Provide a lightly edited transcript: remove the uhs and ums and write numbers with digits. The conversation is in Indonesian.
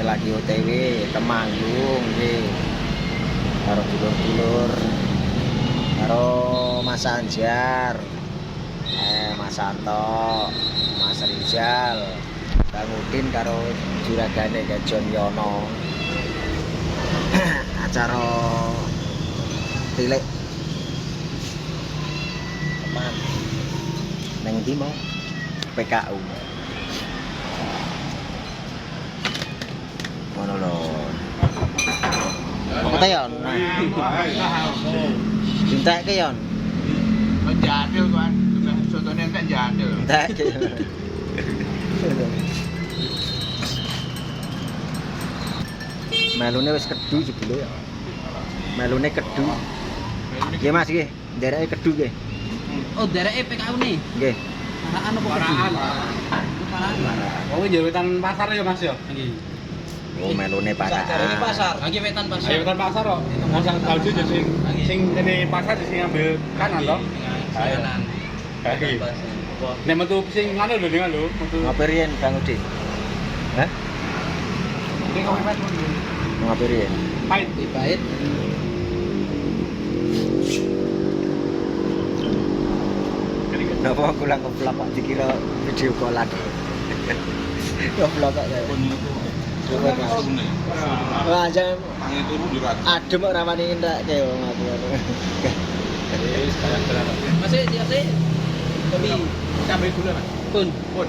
lagi OTW Temanggung nggih. Karo dulur-dulur. Karo Mas Anjar. Mas Santo, Mas Rizal, Bang Udin karo juragane Kak Jon Yono. Acara tilik teman neng ndi mau PKU ngono lho. Apa yon? Dintekke yon. Jadil kan, contohnya kan jadil. Dintekke. Melune wis kedu jebule ya. Melune kedu. Nggih Mas nggih, ndereke kedu nggih. Oh, dereke PKU nih. Nggih. Parahan apa kedu? Parahan. Oh, ini wetan pasar ya Mas ya? Nggih. Oh, melune parahan. Pasar. Lagi wetan pasar. Ayo wetan pasar kok. Masang baju jadi sing jene pasar sing ngambil kanan toh. Kanan. Kayak nek metu sing nganu lho dengan lho, metu. Ngapain riyen Bang Udin? Hah? Sing kowe pet. Ngapain riyen? Pahit. Pahit. Napa aku lang ngeplak Pak dikira video call lagi. Ngeplak kok ya. Coba Mas. Wah, jangan adem kok ramane ndak ke wong aku. Wis kaya berapa. Masih dia sih. Tapi Cabai gula Mas. pun. Pun.